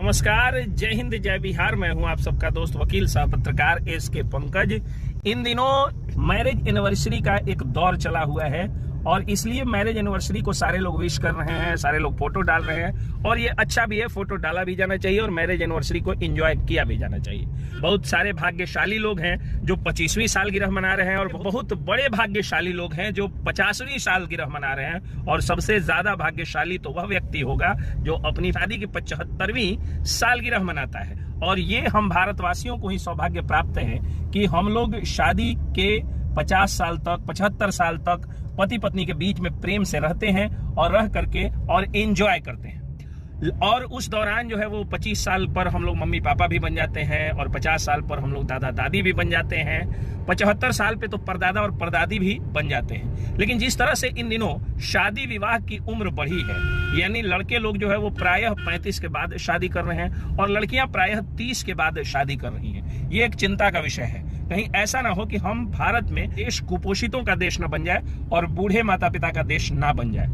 नमस्कार, जय हिंद, जय बिहार। मैं हूं आप सबका दोस्त वकील साहब पत्रकार एसके पंकज। इन दिनों मैरिज एनिवर्सरी का एक दौर चला हुआ है और इसलिए मैरिज एनिवर्सरी को सारे लोग विश कर रहे हैं, सारे लोग फोटो डाल रहे हैं और ये अच्छा भी है। फोटो डाला भी जाना चाहिए और मैरिज एनिवर्सरी को एंजॉय किया भी जाना चाहिए। बहुत सारे भाग्यशाली लोग हैं जो 25वीं सालगिरह मना रहे हैं और बहुत बड़े भाग्यशाली लोग हैं जो 50वीं सालगिरह मना रहे हैं। और सबसे ज्यादा भाग्यशाली तो वह व्यक्ति होगा जो अपनी शादी की 75वीं सालगिरह मनाता है। और ये हम भारतवासियों को ही सौभाग्य प्राप्त है कि हम लोग शादी के 50 साल तक, 75 साल तक पति पत्नी के बीच में प्रेम से रहते हैं और रह करके और एंजॉय करते हैं। और उस दौरान जो है वो 25 साल पर हम लोग मम्मी पापा भी बन जाते हैं और 50 साल पर हम लोग दादा दादी भी बन जाते हैं। 75 साल पे तो परदादा और परदादी भी बन जाते हैं। लेकिन जिस तरह से इन दिनों शादी विवाह की उम्र बढ़ी है, यानी लड़के लोग जो है वो प्रायः 35 के बाद शादी कर रहे हैं और लड़कियां प्रायः 30 के बाद शादी कर रही हैं। ये एक चिंता का विषय है। कहीं ऐसा ना हो कि हम भारत में देश कुपोषितों का देश न बन जाए और बूढ़े माता पिता का देश ना बन जाए।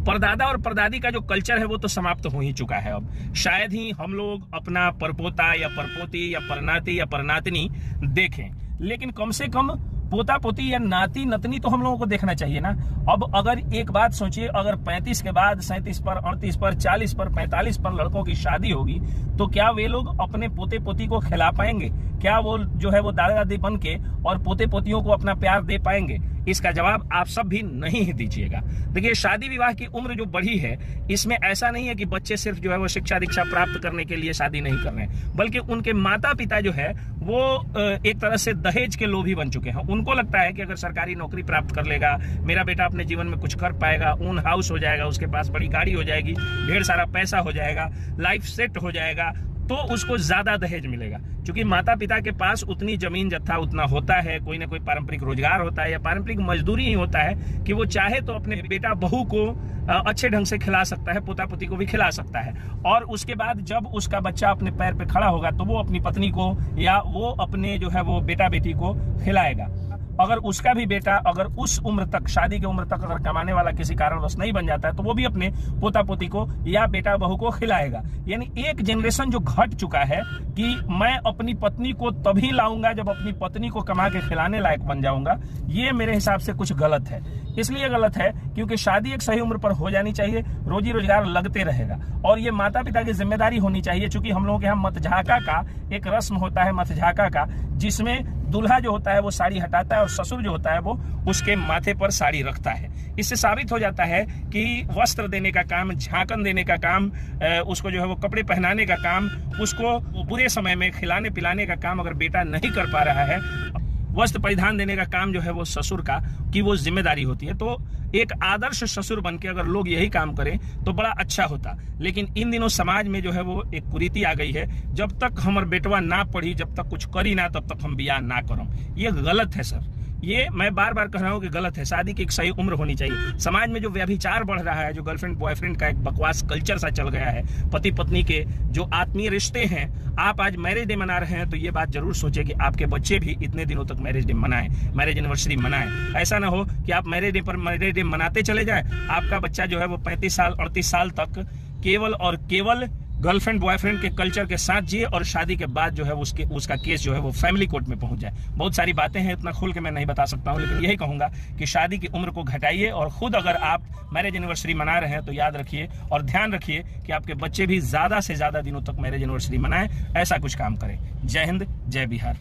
परदादा और परदादी का जो कल्चर है वो तो समाप्त हो ही चुका है। अब शायद ही हम लोग अपना परपोता या परपोती या परनाती या परनातनी देखें, लेकिन कम से कम पोता पोती या नाती नतनी तो हम लोगों को देखना चाहिए ना। अब अगर एक बात सोचिए, अगर 35 के बाद 37 पर, 38 पर, 40 पर, 45 पर लड़कों की शादी होगी तो क्या वे लोग अपने पोते पोती को खिला पाएंगे? क्या वो जो है वो दादा दादी बन के और पोते पोतियों को अपना प्यार दे पाएंगे? इसका जवाब आप सब भी नहीं ही दीजिएगा। देखिए, शादी विवाह की उम्र जो बढ़ी है, इसमें ऐसा नहीं है कि बच्चे सिर्फ जो है वो शिक्षा दीक्षा प्राप्त करने के लिए शादी नहीं कर रहे हैं, बल्कि उनके माता पिता जो है वो एक तरह से दहेज के लोभी बन चुके हैं। उनको लगता है कि अगर सरकारी नौकरी प्राप्त कर लेगा, मेरा बेटा अपने जीवन में कुछ कर पाएगा, ओन हाउस हो जाएगा, उसके पास बड़ी गाड़ी हो जाएगी, ढेर सारा पैसा हो जाएगा, लाइफ सेट हो जाएगा, तो उसको ज्यादा दहेज मिलेगा। क्योंकि माता पिता के पास उतनी जमीन जत्था उतना होता है, कोई ना कोई पारंपरिक रोजगार होता है या पारंपरिक मजदूरी ही होता है कि वो चाहे तो अपने बेटा बहू को अच्छे ढंग से खिला सकता है, पोता पोती को भी खिला सकता है। और उसके बाद जब उसका बच्चा अपने पैर पे खड़ा होगा तो वो अपनी पत्नी को या वो अपने जो है वो बेटा बेटी को खिलाएगा। अगर उसका भी बेटा अगर उस उम्र तक, शादी की उम्र तक अगर कमाने वाला किसी कारणवश नहीं बन जाता है तो वो भी अपने पोता पोती को या बेटा बहू को खिलाएगा। यानी एक जनरेशन जो घट चुका है कि मैं अपनी पत्नी को तभी लाऊंगा जब अपनी पत्नी को कमा के खिलाने लायक बन जाऊंगा, ये मेरे हिसाब से कुछ गलत है। इसलिए गलत है क्योंकि शादी एक सही उम्र पर हो जानी चाहिए, रोजी रोजगार लगते रहेगा और ये माता पिता की जिम्मेदारी होनी चाहिए। चूंकि हम लोगों के यहाँ मतझाका का एक रस्म होता है, मतझाका का, जिसमें दूल्हा जो होता है वो साड़ी हटाता है और ससुर जो होता है वो उसके माथे पर साड़ी रखता है। इससे साबित हो जाता है कि वस्त्र देने का काम, झांकन देने का काम, उसको जो है वो कपड़े पहनाने का काम, उसको बुरे समय में खिलाने पिलाने का काम अगर बेटा नहीं कर पा रहा है, वस्त्र परिधान देने का काम जो है वो ससुर का की वो जिम्मेदारी होती है। तो एक आदर्श ससुर बनके अगर लोग यही काम करें तो बड़ा अच्छा होता। लेकिन इन दिनों समाज में जो है वो एक कुरीति आ गई है, जब तक हमर बेटवा ना पढ़ी, जब तक कुछ करी ना, तब तक हम बियाह ना करम। ये गलत है सर, ये मैं बार बार कह रहा हूँ कि गलत है। शादी की एक सही उम्र होनी चाहिए। समाज में जो व्यभिचार बढ़ रहा है, जो गर्लफ्रेंड बॉयफ्रेंड का एक बकवास कल्चर सा चल गया है, पति पत्नी के जो आत्मीय रिश्ते हैं, आप आज मैरिज डे मना रहे हैं तो ये बात जरूर सोचिए कि आपके बच्चे भी इतने दिनों तक मैरिज डे मनाएं, मैरिज एनिवर्सरी मनाएं। ऐसा ना हो कि आप मैरिज डे पर मैरिज डे मनाते चले जाएं, आपका बच्चा जो है वो 35 साल 38 साल तक केवल और केवल गर्लफ्रेंड बॉयफ्रेंड के कल्चर के साथ जिए और शादी के बाद जो है उसका केस जो है वो फैमिली कोर्ट में पहुंच जाए। बहुत सारी बातें हैं, इतना खुल के मैं नहीं बता सकता हूं, लेकिन यही कहूंगा कि शादी की उम्र को घटाइए और खुद अगर आप मैरिज एनिवर्सरी मना रहे हैं तो याद रखिए और ध्यान रखिए कि आपके बच्चे भी ज्यादा से ज्यादा दिनों तक मैरिज एनिवर्सरी मनाएं। ऐसा कुछ काम करें। जय हिंद, जय बिहार।